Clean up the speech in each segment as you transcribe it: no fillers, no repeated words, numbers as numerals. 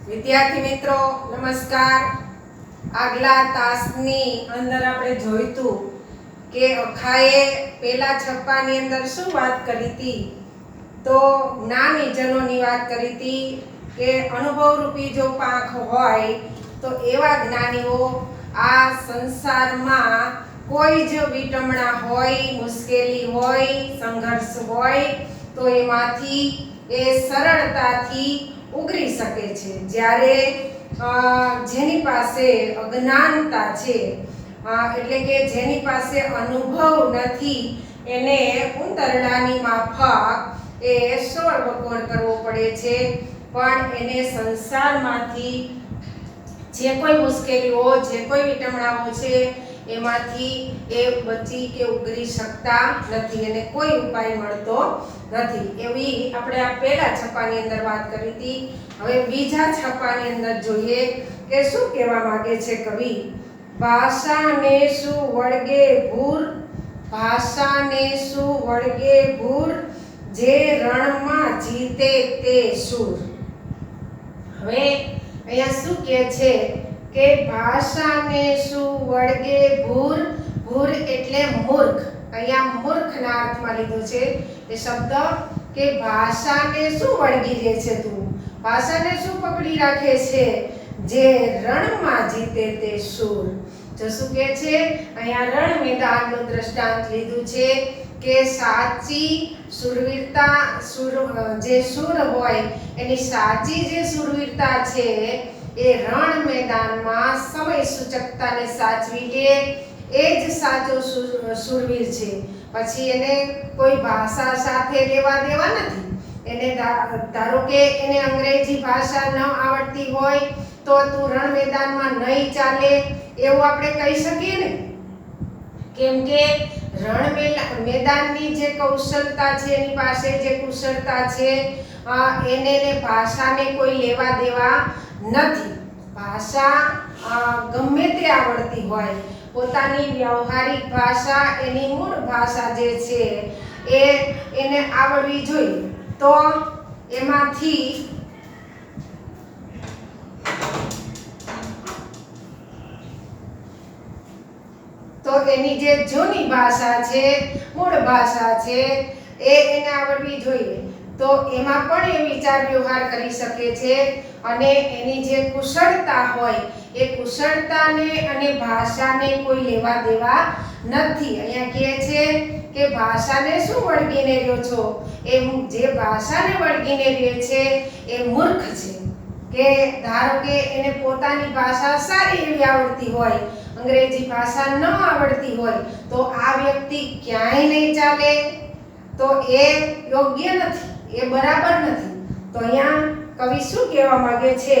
વિદ્યાર્થી મિત્રો નમસ્કાર। આગલા તાસની અંદર આપણે જોઈતું કે અખાએ પેલા છપ્પાની અંદર શું વાત કરી હતી, તો જ્ઞાનીજનોની વાત કરી હતી કે અનુભવરૂપી જો પાંખ હોય તો એવા જ્ઞાનીઓ આ સંસારમાં કોઈ જ વિટમણા હોય, મુશ્કેલી હોય, સંઘર્ષ હોય તો એમાંથી એ સરળતાથી ઉગરી શકે છે। જ્યારે જેની પાસે અજ્ઞાનતા છે, એટલે કે જેની પાસે અનુભવ નથી, એને ઉંદરડાની માફક એ સોળ બકોર કરવો પડે છે, પણ એને સંસારમાંથી જે કોઈ મુશ્કેલીઓ, જે કોઈ વિટમણાઓ છે એમાંથી એ બચી કે ઉગરી શકતા નથી, એને કોઈ ઉપાય મળતો નથી। એવી આપણે આ પહેલા છપ્પાની અંદર વાત કરી હતી। હવે બીજા છપ્પાની અંદર જોઈએ કે શું કહેવા માંગે છે કવિ। ભાષાને શું વળગે ભૂર, ભાષાને શું વળગે ભૂર, જે રણમાં જીતે તે શૂર। હવે અહીંયા શું કહે છે કે ભાષાને શું વળગે ભૂર, ભૂર એટલે મૂર્ખ, અહીંયા મૂર્ખના અર્થમાં લીધો છે એ શબ્દ કે ભાષાને શું વળગી રહે છે તું, ભાષાને શું પકડી રાખે છે, જે રણમાં જીતે તે શૂર। જો શું કહે છે અહીંયા રણ મેદાનનું દ્રષ્ટાંત લીધું છે કે સાચી શૂરવીરતા, જે શૂર હોય એની સાચી જે શૂરવીરતા છે એ રણ મેદાનમાં સમય સૂચકતાને સાચવી લે એ જ સાચો શૂરવીર છે। પછી એને કોઈ ભાષા સાથે લેવા દેવા નથી। એને ધારો કે એને અંગ્રેજી ભાષા ન આવડતી હોય તો તું રણ મેદાનમાં નહીં ચાલે એવું આપણે કહી શકીએ ને, કેમ કે રણ મેદાનની જે કૌશલતા છે, એની પાસે જે કુશળતા છે એને ભાષાને કોઈ લેવા દેવા નથી। ભાષા ગમે તે આવડતી હોય, પોતાની વ્યવહારિક ભાષા, એની મૂળ ભાષા જે છે એને આવડવી જોઈએ, તો એમાંથી એની જે જૂની ભાષા છે, મૂળ ભાષા છે એને આવડવી જોઈએ, તો એમાં પણ એ વિચાર વ્યવહાર કરી શકે છે અને એની જે કુશળતા હોય એ કુશળતાને અને ભાષાને કોઈ લેવા દેવા નથી। અહીંયા કહે છે કે ભાષાને શું વળગીને રહ્યો છો, એ જે ભાષાને વળગીને રહે છે એ મૂર્ખ છે। કે ધારો કે એને પોતાની ભાષા સારી એવી આવડતી હોય, અંગ્રેજી ભાષા ન આવડતી હોય તો આ વ્યક્તિ ક્યાંય નહીં ચાલે, તો એ યોગ્ય નથી, એ બરાબર નથી। તો અહીંયા કવિ શું કહેવા માંગે છે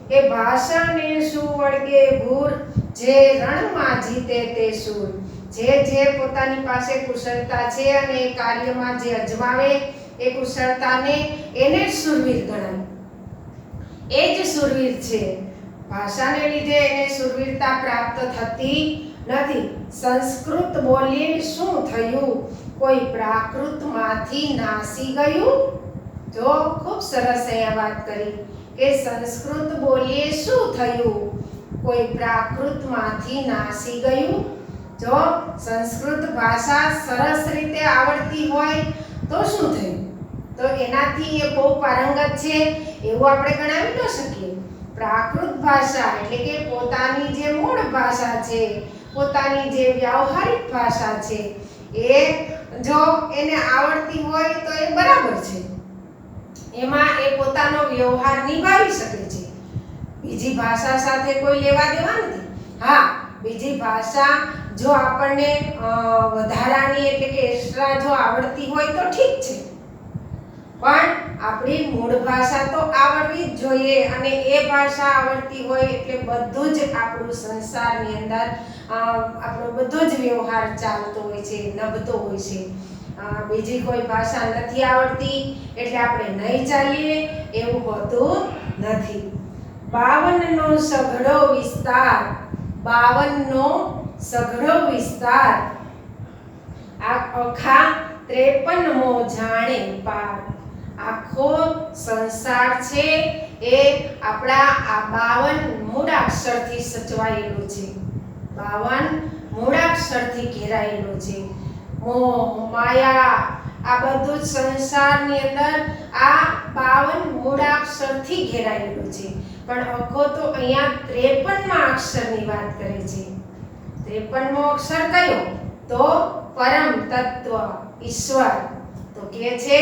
કે ભાષાને શું વળગે ભૂર, જે રણમાં જીતે તે શૂર। જે પોતાની પાસે કુશળતા છે અને એ કાર્યમાં જે અજમાવે એ કુશળતાને એને જ શૂરવીર ગણાય, એ જ શૂરવીર છે। ભાષાને લીધે એને શૂરવીરતા પ્રાપ્ત થતી નથી। સંસ્કૃત બોલી શું થયું, કોઈ પ્રાકૃતમાંથી નાસી ગયું। જો ખૂબ સરસ અહીંયા વાત કરી કે સંસ્કૃત બોલીએ શું થયું, કોઈ પ્રાકૃતમાંથી નાસી ગયું। જો સંસ્કૃત ભાષા સરસ રીતે આવડતી હોય તો શું થયું, તો એનાથી એ બહુ પારંગત છે એવું આપણે ગણાવી ન શકીએ। પ્રાકૃત ભાષા એટલે કે પોતાની જે મૂળ ભાષા છે, પોતાની જે વ્યવહારિક ભાષા છે એ જો એને આવડતી હોય તો એ બરાબર છે, એમાં એ પોતાનો વ્યવહાર નિભાવી શકે છે, બીજી ભાષા સાથે કોઈ લેવા દેવા નથી। હા, બીજી ભાષા જો આપણને વધારાની એટલે કે એક્સ્ટ્રા જો આવડતી હોય તો ઠીક છે, પણ આપણી મૂળ ભાષા તો આવડવી જ જોઈએ, અને એ ભાષા આવડતી હોય એટલે બધું જ આપણું સંસારની અંદર આપણો બધો જ વ્યવહાર ચાલતો હોય છે, નભતો હોય છે। બીજી કોઈ ભાષા નથી આવડતી એટલે આપણે નહીં ચાલીએ એવું હોતું નથી। 52નો સઘળો વિસ્તાર, 52નો સઘળો વિસ્તાર, આ અખા 53મો જાણે પાર। આખો સંસાર છે એ આપણા આ 52 મૂળાક્ષરથી સચવાયેલું છે. 52 મૂળાક્ષરથી ઘેરાયેલું છે. મોહ, માયા, આ બધું જ સંસારની અંદર આ 52 મૂળાક્ષરથી ઘેરાયેલું છે. પણ અખો તો અહીંયા 53મા અક્ષરની વાત કરે છે. 53મો અક્ષર કયો? તો પરમ તત્વ ઈશ્વર. તો કહે છે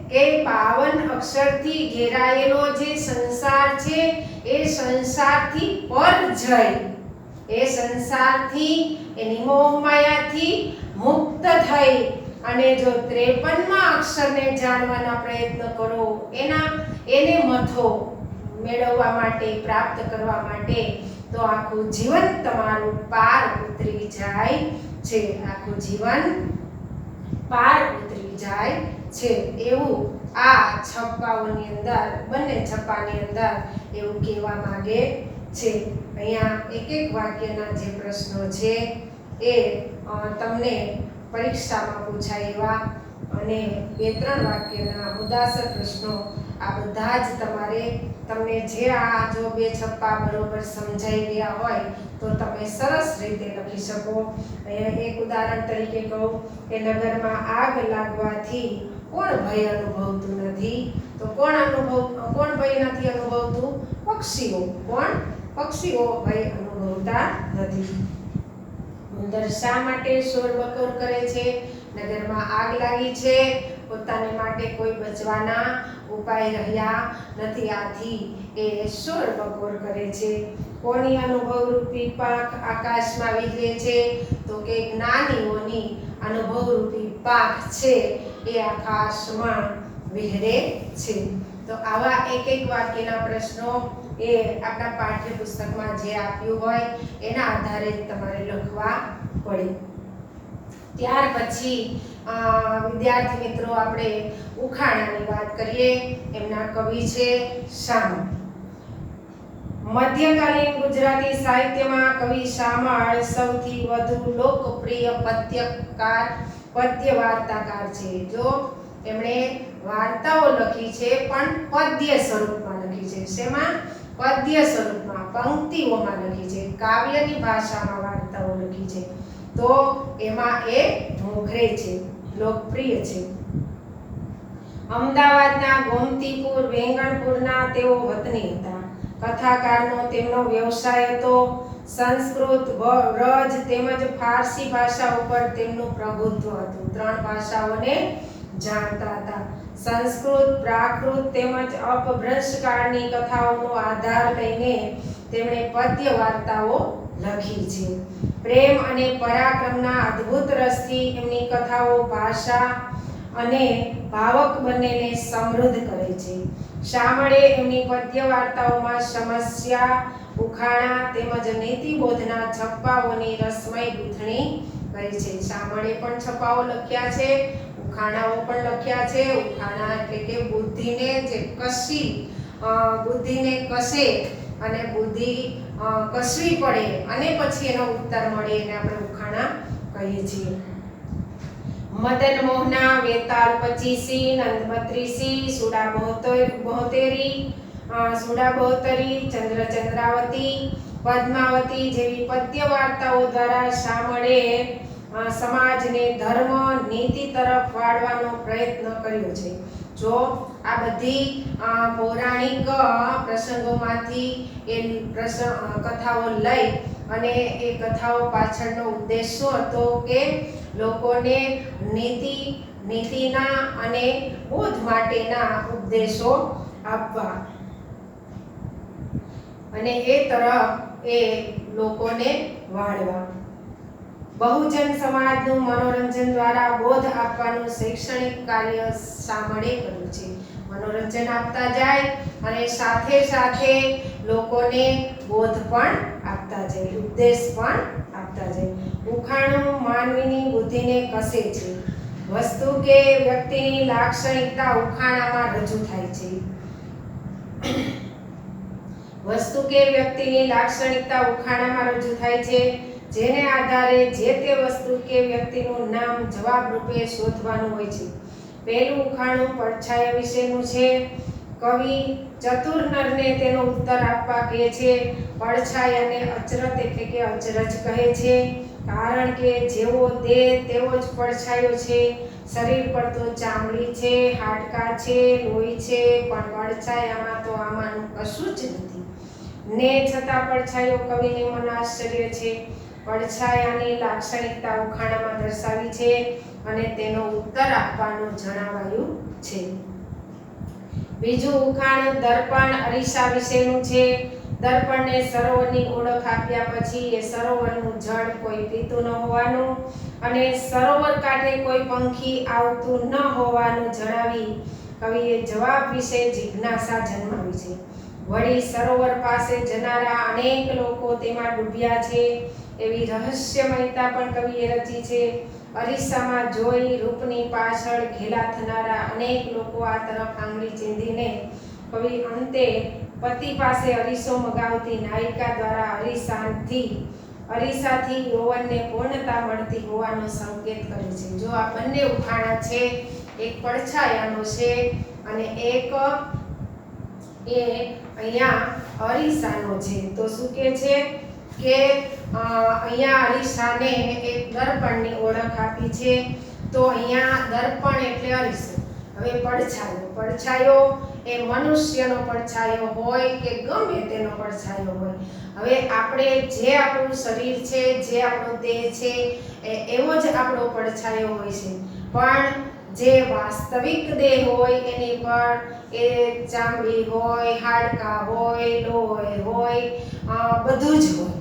કે 52 અક્ષરથી ઘેરાયેલો જે સંસાર છે એ સંસારથી પર જઈ, એ સંસારથી, એની મોહ માયાથી મુક્ત થઈ અને જો 53મા અક્ષરને જાણવાના પ્રયત્ન કરો, એને મથો મેળવવા માટે, પ્રાપ્ત કરવા માટે, તો આખું જીવન તમારું પાર ઉતરી જાય છે. આખું જીવન પાર ઉતરી જાય છે એવું આ છપ્પાઓની અંદર, બંને છપ્પાની અંદર એવું કહેવા માંગે છે. અહીંયા એક એક વાક્યના જે પ્રશ્નો છે એ તમને પરીક્ષામાં પૂછાય એવા અને 2-3 વાક્યના મુદ્દાસર પ્રશ્નો, આ બધા જ તમને જે આ જો 2 છપ્પા બરોબર સમજાઈ ગયા હોય તો તમે સરસ રીતે લખી શકો. અહીંયા એક ઉદાહરણ તરીકે કહું કે નગરમાં આગ લાગવાથી કોણ ભય અનુભવતું નથી? તો કોણ ભય નથી અનુભવતું? પક્ષીઓ. કોણ? પક્ષીઓ ભય અનુભવતા નથી. ઉંદર શા માટે શોરબકોર કરે છે? નગરમાં આગ લાગી છે, પોતાને માટે કોઈ બચવાના ઉપાય રહ્યા નથી, આથી એ શોરબકોર કરે છે. કોની અનુભવરૂપી પાંખ આકાશમાં વિહરે છે? તો કે જ્ઞાનીઓની અનુભવરૂપી પાંખ છે એ આકાશમાં વિહરે છે. તો આવા એક એક વાક્યના પ્રશ્નો એ આપણા પાઠ્યપુસ્તકમાં જે આપ્યું હોય એના આધારે તમારે લખવા પડે. ત્યાર પછી વિદ્યાર્થી મિત્રો આપણે ઉખાણાની વાત કરીએ. એમના કવિ છે શામળ. મધ્યકાલીન ગુજરાતી સાહિત્યમાં કવિ શામળ સૌથી વધુ લોકપ્રિય પદ્ય વાર્તાકાર છે. જો એમણે વાર્તાઓ લખી છે પણ પદ્ય સ્વરૂપમાં લખી છે. શેમાં? પદ્ય સ્વરૂપમાં, પંક્તિઓમાં લખી છે. કાવ્યની ભાષામાં વાર્તાઓ લખી છે. તો એમાં એ મોખરે છે, લોકપ્રિય છે. અમદાવાદના ગોમતીપુર, વેંગણપુરના તેઓ વતની હતા. કથાકારનો તેમનો વ્યવસાય હતો. સંસ્કૃત, વ્રજ તેમજ ફારસી ભાષા ઉપર તેમનું પ્રભુત્વ હતું. 3 ભાષાઓને જાણતા હતા. સંસ્કૃત, પ્રાકૃત તેમજ અપભ્રંશ કાળની કથાઓનો આધાર લઈને તેમણે પદ્ય વાર્તાઓ લખી છે. પ્રેમ અને પરાક્રમના અદ્ભુત રસથી એમની કથાઓ ભાષા અને ભાવક બંનેને સમૃદ્ધ કરે છે. શામળે એમની પદ્ય વાર્તાઓમાં સમસ્યા, ઉખાણા તેમજ નીતિબોધના છપ્પાઓની રસમય ગૂંથણી કરી છે. શામળે પણ છપ્પાઓ લખ્યા છે, ઉખાણાઓ પણ લખ્યા છે. ઉખાણા એટલે કે બુદ્ધિને જે બુદ્ધિને કસે અને બુદ્ધિ કસવી પડે અને પછી એનો ઉત્તર મળે એને આપણે ઉખાણા કહીએ છીએ. મદન મોહના વેતાલ 25, નંદ 32, સુડા 72, ચંદ્ર ચંદ્રાવતી, પદ્માવતી જેવી પદ્ય વાર્તાઓ દ્વારા શામળે સમાજને ધર્મ, નીતિ તરફ વાળવાનો પ્રયત્ન કર્યો છે. જો આ બધી પૌરાણિક પ્રસંગોમાંથી એ કથાઓ લઈ અને એ કથાઓ પાછળનો ઉદ્દેશ શું હતો કે લોકોને નીતિના અને બોધ માટેના ઉપદેશો આપવા અને એ તરફ એ લોકોને વાળવા. બહુજન સમાજનું મનોરંજન દ્વારા બોધ આપવાનું શૈક્ષણિક કાર્ય શામળે કર્યું છે. મનોરંજન આપતા જાય અને સાથે સાથે લોકોને બોધ પણ આપતા જાય, ઉપદેશ પણ આપતા જાય. ઉખાણું માનવીની બુદ્ધિને કસે છે. વસ્તુ કે વ્યક્તિની લાક્ષણિકતા ઉખાણામાં રજૂ થાય છે. વસ્તુ કે વ્યક્તિની લાક્ષણિકતા ઉખાણામાં રજૂ થાય છે, જેને આધારે જે તે વસ્તુ કે વ્યક્તિનું નામ જવાબ રૂપે શોધવાનું હોય છે. પહેલું ઉખાણું પડછાયા વિશેનું છે. કવિ ચતુર નરને તેનો ઉત્તર આપવા કહે છે. પડછાયાને અચરત એટલે કે અચરજ કહે છે, કારણ કે જેવો દેહ તેવો જ પડછાયો છે. શરીર પર તો ચામડી છે, હાડકાં છે, લોહી છે, પણ પડછાયામાં તો આમાંનું કશું જ નથી. ને છતાં પડછાયો કવિને મન આશ્ચર્ય છે. પડછાયાની લાક્ષણિકતા ઉખાણામાં દર્શાવી છે અને તેનો ઉત્તર આપવાનું જણાવાયું છે. બીજું ઉખાણ દર્પણ અરીસા વિશેનું છે. દર્પણને સરોવરની ઓળખ આપ્યા પછી એ સરોવરનું જળ કોઈ પીતું ન હોવાનું અને સરોવર કાંઠે કોઈ પંખી આવતું ન હોવાનું જણાવી કવિએ જવાબ વિશે જિજ્ઞાસા જન્માવી છે. વળી સરોવર પાસે જનારા અનેક લોકો તેમાં ડૂબ્યા છે એવી રહસ્યમયતા પણ કવિએ રચી છે. અરીસામાં જોઈ રૂપની પાછળ ઘેલા થનારા અનેક લોકો આ તરફ આંગળી ચીંધીને કવિ અંતે પતિ પાસે અરીસો મગાવતી નાયિકા દ્વારા અરીસાથી યૌવનને પૂર્ણતા મળતી હોવાનો સંકેત કરે છે. જો આ બંને ઉખાણા છે, એક પડછાયાનો છે અને એક એ અહીંયા અરીસાનો છે. તો શું કહે છે કે અહીંયા અરીસાને એક દર્પણની ઓળખ આપી છે. તો અહીંયા દર્પણ એટલે અરીસો. હવે પડછાયો એ મનુષ્યનો પડછાયો હોય કે ગમે તેનો પડછાયો હોય. હવે આપણે જે આપણું શરીર છે, જે આપણો દેહ છે, એવો જ આપણો પડછાયો હોય છે. પણ જે વાસ્તવિક દેહ હોય એની પર એ ચામડી હોય, હાડકાં હોય, લોહી હોય, બધું જ હોય,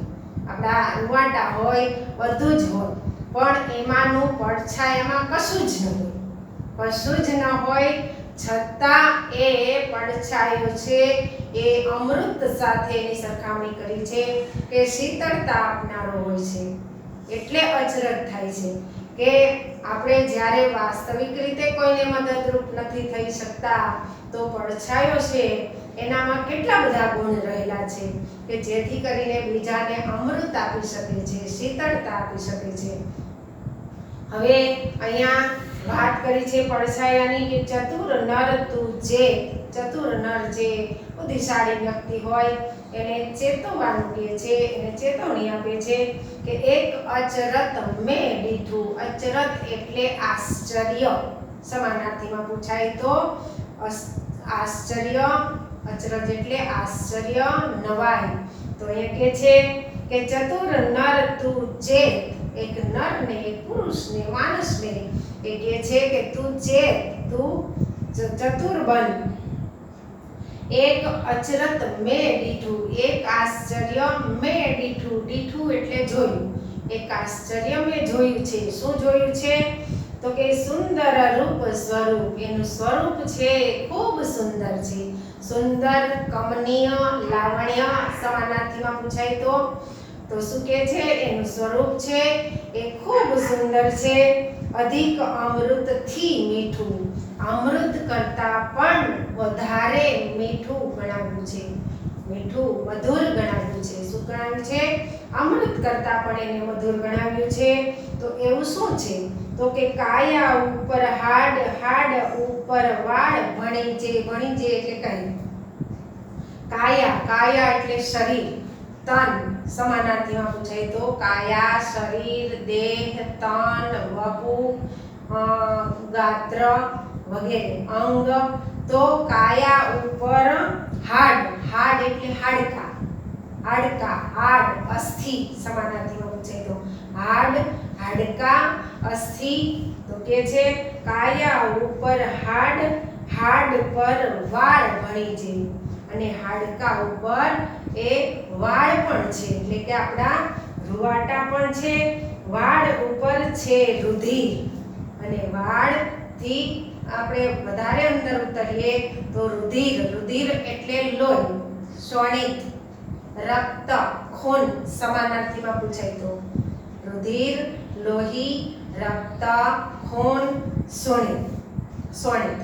આપણા રૂવાટા હોય, બધું જ હોય, પણ એમાંનું પડછાયામાં કશું જ ન હોય. છતાં એ પડછાયો છે એ અમૃત સાથે એની સરખામણી કરી છે કે શીતળતા આપનારો હોય છે. એટલે અચરજ થાય છે કે આપણે જ્યારે વાસ્તવિક રીતે કોઈને મદદરૂપ નથી થઈ શકતા તો પડછાયો છે એનામાં કેટલા બધા ગુણ રહેલા છે કે જેથી કરીને બીજાને અમૃત આપી શકે છે, શીતળતા આપી શકે છે. હવે અહીંયા વાત કરી છે પડછાયાની કે ચતુર નર જે બુદ્ધિશાળી વ્યક્તિ હોય એને ચેતવવાનું કહે છે, એને ચેતવણી આપે છે કે એક અચરત મેં દીઠું. અચરત એટલે આશ્ચર્ય. સમાનાર્થીમાં પૂછાય તો આશ્ચર્ય, અચરજ એટલે આશ્ચર્ય, નવાઈ. તો એ કહે છે કે ચતુર નર તું ચેત. એક નરને, એક પુરુષને, માણસને એ કહે છે કે તું ચેત, તું ચતુર બન. એક અચરત મેં દીઠું, એક આશ્ચર્ય મેં દીઠું. દીઠું એટલે જોયું. એક આશ્ચર્ય મેં જોયું છે. શું જોયું છે? તો કે સુંદર રૂપ સ્વરૂપ. એનું સ્વરૂપ છે ખૂબ સુંદર છે. સુંદર, કમનીય, લાવણ્ય સમાનાર્થીમાં પૂછાય તો શું કહે છે? એનું સ્વરૂપ છે એ ખૂબ સુંદર છે. અધિક અમૃતથી મીઠું. અમૃત કરતાં પણ વધારે મીઠું ગણાવ્યું છે. મીઠું, મધુર ગણાવ્યું છે. શું ગણાવ્યું છે? અમૃત કરતાં પણ એને મધુર ગણાવ્યું છે. તો એવું શું છે? તો કે કાયા ઉપર હાડ, હાડ ઉપર વાળ, ભણીજે એટલે કઈ? કાયા એટલે શરીર, તન. સમાનાર્થીમાં પૂછાય તો કાયા, શરીર, દેહ, તન, વપુ, ગાત્ર વગેરે અંગ. તો કાયા ઉપર હાડ એટલે હાડકાં, અસ્થિ. સમાનાર્થીમાં પૂછાય તો હાડકાં, અસ્થિ. તો કે છે કાયા ઉપર હાડ, હાડ પર વાળ ભણીજે. અને હાડકાં ઉપર એ વાળ પણ છે એટલે કે આપણા રૂવાટા પણ છે. વાળ ઉપર છે રુધિર અને વાળથી આપણે વધારે અંદર ઉતરીએ તો રુધિર એટલે લોહી, શોણિત, રક્ત, ખૂન. સમાનાર્થીમાં પૂછાય તો રુધિર, લોહી, રક્ત, ખૂન, શોણિત.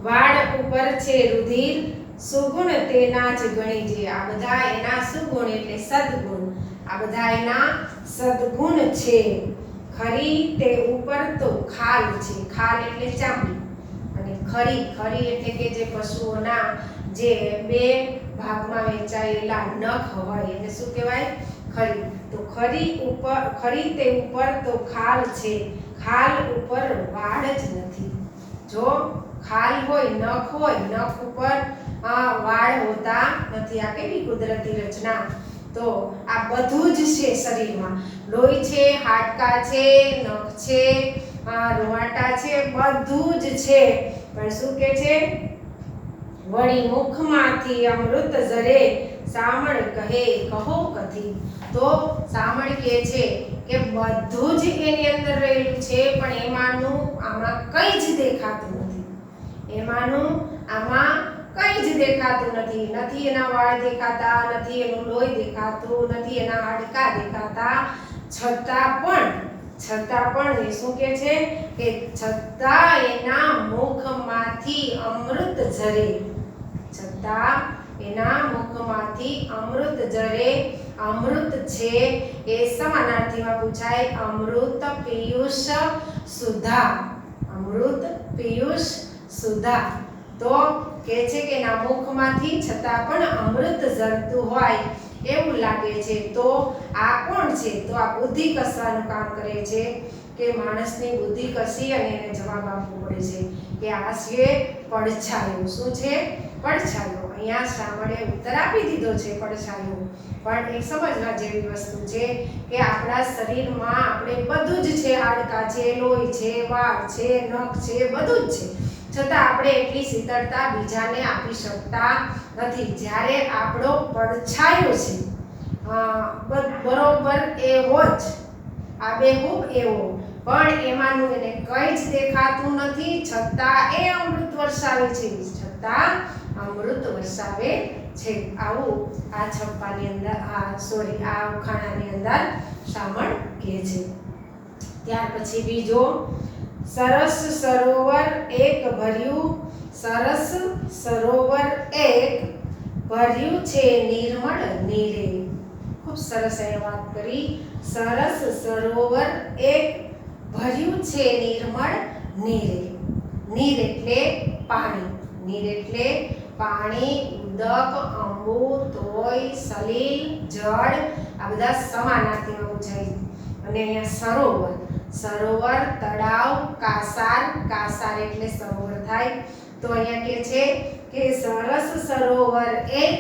વાળ ઉપર છે રુધિર, સુગુણ તેના જ ગણીજે. આ બધા એના સુગુણ એટલે સદગુણ. આ બધા એના સદગુણ છે. ખરી તે ઉપર તો ખાલ છે. ખાલ એટલે ચામડી અને ખરી ખરી એટલે કે જે પશુઓના જે બે ભાગમાં વહેંચાયેલા નખ હોય એને શું કહેવાય? ખરી. તો ખરી તે ઉપર તો ખાલ છે, ખાલ ઉપર વાળ જ નથી. જો ખાલ હોય, નખ હોય, નખ ઉપર વાળ હોતા નથી. આ કેવી કુદરતી રચના! તો આ બધું જ છે શરીરમાં. લોહી છે, હાડકાં છે, નખ છે, રોવાટા છે, બધું જ છે. પણ શું કે છે? વળી મુખમાંથી અમૃત ઝરે, સામળ કહે કહો કથી. તો સામળ કહે છે કે બધું જ એની અંદર રહેલું છે, પણ એમાંનું આમાં કંઈ જ દેખાતું નથી. એમાંનું આમાં કંઈ જ દેખાતું નથી. નથી એના વાળ દેખાતા, નથી એનું લોહી દેખાતું, નથી એના હાડકાં દેખાતા. છતાં પણ એ શું કહે છે કે છતાં એના મુખમાંથી અમૃત ઝરે. છતાં એના મુખમાંથી અમૃત ઝરે. અમૃત છે એ સમાનાર્થીમાં પૂછાય અમૃત પિયુષ સુધા. અમૃત પિયુષ સુધા. તો કહે છે કે એના મુખમાંથી છતાં પણ અમૃત ઝરતું હોય એવું લાગે છે. તો આ કોણ છે? તો આ બુદ્ધિ કસવાનું કામ કરે છે, કે માણસની બુદ્ધિ કસી અને એને જવાબ આપવો પડે છે કે આ છે પડછાયો. શું છે? પડછાયો. અહીંયા શામળે ઉત્તર આપી દીધો છે, પડછાયો. પણ એક સમજવા જેવી વસ્તુ છે કે આપણા શરીરમાં આપણે બધું જ છે. હાડકાં છે, લોહી છે, વાળ છે, નખ છે, બધું જ છે. છતાં આપણે એટલી શીતળતા બીજાને આપી શકતા નથી. જ્યારે આપણો પડછાયો છે બરોબર એવો જ, આબેહૂબ એવો, પણ એમાંનું એને કંઈ જ દેખાતું નથી. છતાં એ અમૃત વરસાવે છે. છતાં અમૃત વરસાવે છે. આવું આ છપ્પાની અંદર આ ઉખાણાની અંદર શામળ કહે છે. ત્યાર પછી બીજો, સરસ સરોવર એક ભર્યું, સરસ સરોવર એક ભર્યું છે નિર્મળ નીરે. ખૂબ સરસ એ વાત કરી. સરસ સરોવર એક ભર્યું છે નિર્મળ નીરે. નીર એટલે પાણી. નીર એટલે પાણી, ઉદક, અંબુ, તોય, સલીલ, જળ, આ બધા સમાનાર્થીમાં પૂછાય. અને અહીંયા સરોવર, સરોવર, તળાવ, કાસાર, કાસાર એટલે સરોવર થાય. તો અહીંયા કહે છે કે સરસ સરોવર એક,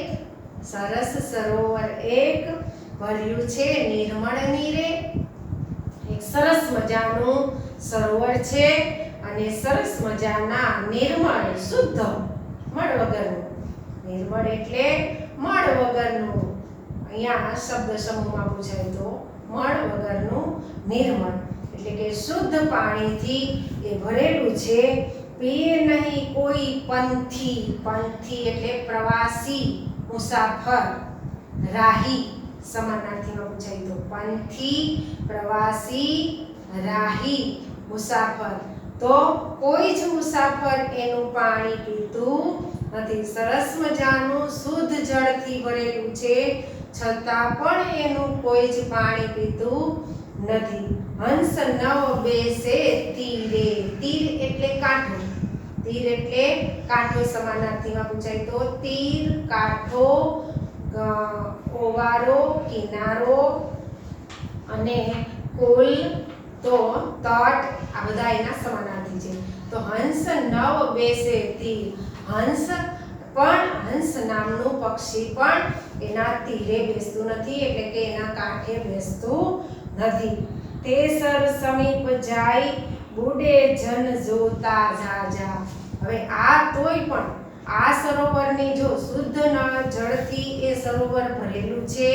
સરસ સરોવર એક ભર્યું છે નિર્મળ નીરે. એક સરસ મજાનું સરોવર છે અને સરસ મજાના નિર્મળ, શુદ્ધ, મળ વગરનું. નિર્મળ એટલે મળ વગરનું. અહીંયા શબ્દ સમૂહમાં પૂછાય તો મળ વગરનું નિર્મળ એટલે કે શુદ્ધ પાણીથી એ ભરેલું છે. પીએ નહીં કોઈ પંથી. પંથી એટલે પ્રવાસી, મુસાફર, રાહી. સમાનાર્થીમાં પૂછાય તો પંથી, પ્રવાસી, રાહી, મુસાફર. તો કોઈ જ મુસાફર એનું પાણી પીતું નથી. સરસ મજાનું શુદ્ધ જળથી ભરેલું છે, છતાં પણ એનું કોઈ જ પાણી પીતું નથી. હંસ નવ બેસે તીરે. તીર એટલે કાંઠો. તીર એટલે કાંઠો. સમાનાર્થીમાં પૂછાય તો તીર, કાંઠો, ઓવારો, કિનારો અને કુલ, તો તટ, આ બધા એના સમાનાર્થી છે. તો હંસ નવ બેસે તીર. હંસ નામનું પક્ષી પણ એના તીરે બેસતું નથી, એટલે કે એના કાંઠે બેસતું નથી. તે સર સમીપ જાય, બુડે જન જોતા જાજા. હવે આ તોય પણ આ સરોવરની જો શુદ્ધ જળથી એ સરોવર ભરેલું છે,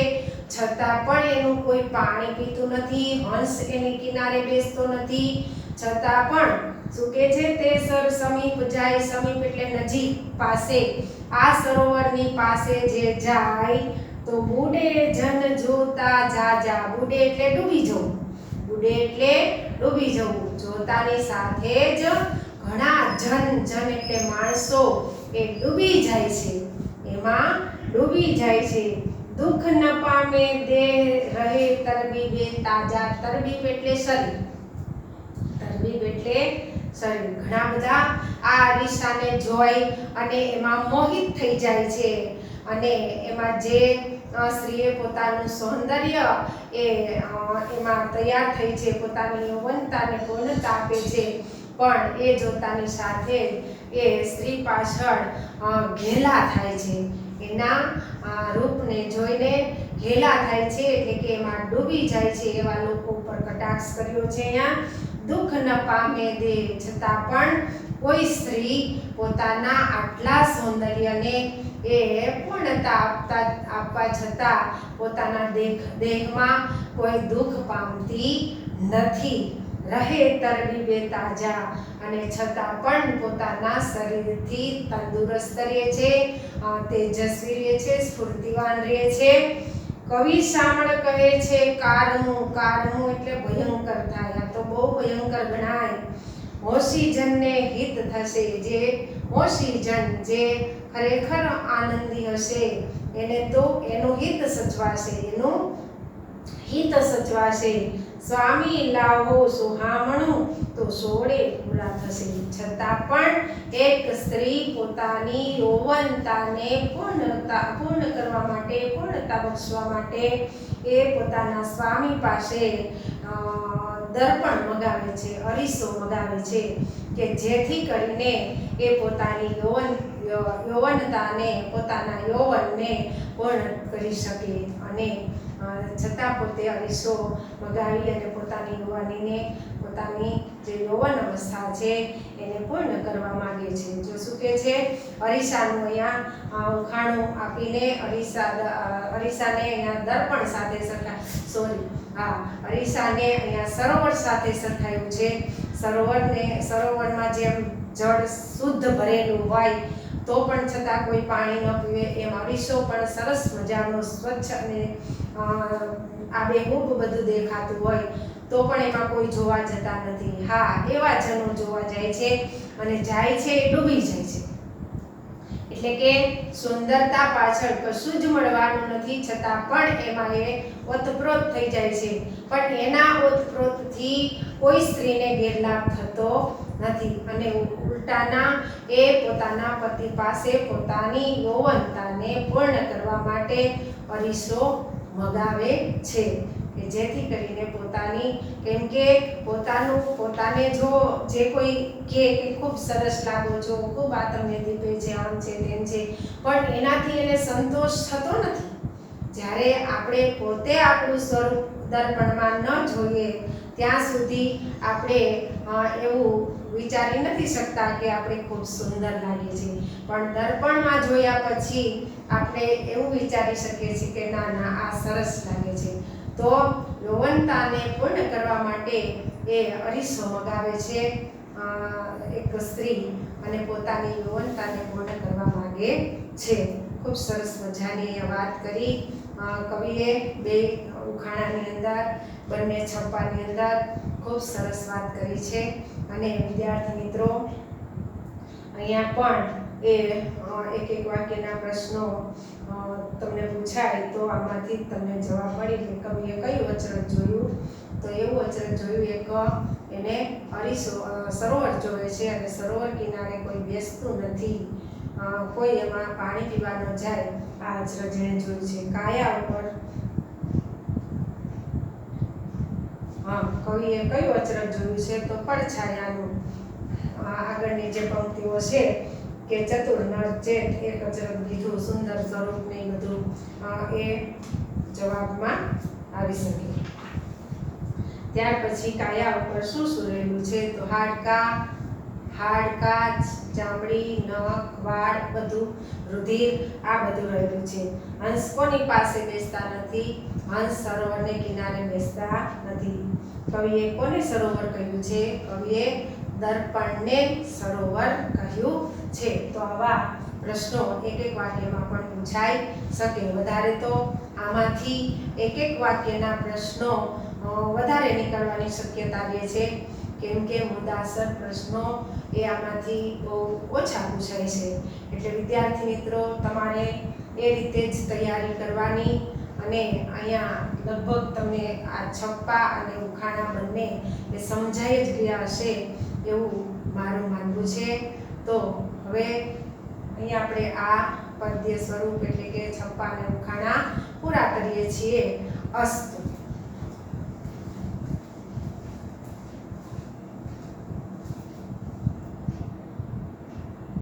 છતાં પણ એનું કોઈ પાણી પીતું નથી. હંસ એની કિનારે બેસતો નથી, છતાં પણ શું કહે છે? તે સર સમીપ જાય. સમીપ એટલે નજીક, પાસે. આ સરોવરની પાસે જે જાય તો બુડે જન જોતા જાજા. બુડે એટલે ડૂબી જવું. બુડે એટલે ડૂબી જવું. જોતાની સાથે જ ઘણા જન એટલે માણસો એ ડૂબી જાય છે. એમાં ડૂબી જાય છે. દુઃખ ન પામે દેહ રહે તરબીબે તાજા. તરબીબ એટલે શરીર. તરબીબ એટલે શરીર. ઘણા બધા આ અરીસાને જોઈ અને એમાં મોહિત થઈ જાય છે અને એમાં જે સ્ત્રીએ પોતાનું સૌંદર્ય એમાં તૈયાર થઈ છે, પોતાની યૌવનતાને પૂર્ણતા આપે છે, પણ એ જોતાની સાથે એ સ્ત્રી પાછળ ઘેલા થાય છે, એના રૂપને જોઈને ઘેલા થાય છે, એટલે કે એમાં ડૂબી જાય છે. એવા લોકો ઉપર કટાક્ષ કર્યો છે. અહીંયા દુઃખ ન પામે દેહ, છતાં પણ કોઈ સ્ત્રી પોતાના આટલા સૌંદર્યને એ પૂર્ણતા આપવા છતાં પોતાના દેહમાં કોઈ દુઃખ પામતી નથી. રહે તરડી બે તાજા, અને છતાં પણ પોતાના શરીરથી તંદુરસ્ત રહે છે, તેજસ્વી રહે છે, સ્ફૂર્તિવાન રહે છે. કવિ શામળ કહે છે કારમું. કારમું એટલે ભયંકર થાય, આ તો બહુ ભયંકર ગણાય. હોશીજનને હિત થશે, જે હોશીજન જે ખરેખર આનંદી હશે એને તો એનું હિત સચવાશે, એનું હિત સચવાશે. સ્વામી લાવો સુહામણું, તો સોળે પૂરા થશે. છતાં પણ એક સ્ત્રી પોતાની યૌવનતાને પૂર્ણ કરવા માટે, પૂર્ણતા બક્ષવા માટે એ પોતાના સ્વામી પાસે દર્પણ મગાવે છે, અરીસો મગાવે છે, કે જેથી કરીને એ પોતાની યૌવનતાને, પોતાના યૌવનને પૂર્ણ કરી શકે. અને છતાં પોતે અરીસો મગાવી અને પોતાની યુવાનીને, પોતાની જે યૌવન અવસ્થા છે એને પૂર્ણ કરવા માંગે છે. જો શું કહે છે, અરીસાનું અહીંયા ઉખાણું આપીને અરીસાને અહીંયા દર્પણ સાથે અરીસાને અહીંયા સરોવર સાથે સરખાયું છે. સરોવરમાં જેમ જળ શુદ્ધ ભરેલું હોય તો પણ છતાં કોઈ પાણી ન પીવે, એમ અરીસો પણ સરસ મજાનો સ્વચ્છ અને આબેહૂબ બધું દેખાતું હોય તો પણ એમાં કોઈ જોવા જતા નથી. હા, એવા જનો જોવા જાય છે અને જાય છે એ ડૂબી જાય છે. એટલે કે સુંદરતા પાછળ કશું જ મળવાનું નથી, છતાં પણ એમાં એ ઓતપ્રોત થઈ જાય છે. પણ એના ઓતપ્રોતથી કોઈ સ્ત્રીને ગેરલાભ થતો નથી અને ઉલટાના એ પોતાના પતિ પાસે પોતાની યૌવનતાને પૂર્ણ કરવા માટે અરીસો મગાવે છે, કે જેથી કરીને પોતાની, કેમ કે પોતાને જો જે કોઈ કે ખૂબ સરસ લાગો છો, ખૂબ આ તમને દીપે છે, આમ છે, તેમ છે, પણ એનાથી એને સંતોષ થતો નથી. જ્યારે આપણે પોતે આપણું સ્વરૂપ દર્પણમાં ન જોઈએ ત્યાં સુધી આપણે એવું વિચારી નથી શકતા કે આપણે ખૂબ સુંદર લાગીએ છીએ. પણ દર્પણમાં જોયા પછી આપણે એવું વિચારી શકીએ છીએ કે ના ના, આ સરસ લાગે છે. તો યૌવનતાને પૂર્ણ કરવા માટે એ અરીસો મગાવે છે એક સ્ત્રી, અને પોતાની યૌવનતાને પૂર્ણ કરવા માંગે છે. ખૂબ સરસ મજાની વાત કરી કવિએ બે ઉખાણાની અંદર, બંને છપ્પાની અંદર ખૂબ સરસ વાત કરી છે. અને વિદ્યાર્થી મિત્રો, અહીંયા પણ એક વાક્યના પ્રશ્નો તમને પૂછાય તો આમાંથી તમને જવાબ મળી કે કવિએ કયું અચરજ જોયું. તો એવું અચરજ જોયું, એક એને સરોવર જોવે છે અને સરોવર કિનારે કોઈ બેસતું નથી, કોઈ એમાં પાણી પીવા ન જાય, આ અચરજ એને જોયું છે. કાયા ઉપર કવિએ કયું અચરજ જોયું છે, તો પડછાયાનું. આગળની જે પંક્તિઓ છે કે ચતુર નર ચેત એક અચરજ લીધું, સુંદર સ્વરૂપ ને બધું એ જવાબમાં આવી શકે. ત્યાર પછી કાયા ઉપર શું શું રહેલું છે, તો હાડકા, ચામડી, નખ, વાળ, બધું, રુધિર, આ બધું રહેલું છે. હંસ કોની પાસે બેસતા નથી? હંસ સરોવરને કિનારે બેસતા નથી. કવિએ કોને સરોવર કહ્યું છે? કવિએ દર્પણને સરોવર કહ્યું છે. તો આવા પ્રશ્નો એક વાક્યમાં પણ પૂછાઈ શકે. વધારે તો આમાંથી એક વાક્યના પ્રશ્નો વધારે નીકળવાની શક્યતા રહે છે, કેમ કે મુદ્દાસર પ્રશ્નો એ આમાંથી બહુ ઓછા પૂછાય છે. એટલે વિદ્યાર્થી મિત્રો, તમારે એ રીતે જ તૈયારી કરવાની. અને અહીંયા લગભગ તમને આ છપ્પા અને ઉખાણા બંને એ સમજાઈ જ ગયા હશે એવું મારું માનવું છે. તો હવે અહીંયા આપણે આ પદ્ય સ્વરૂપ એટલે કે છપ્પા અને ઉખાણા પૂરા કરીએ છીએ. અસ્તુ.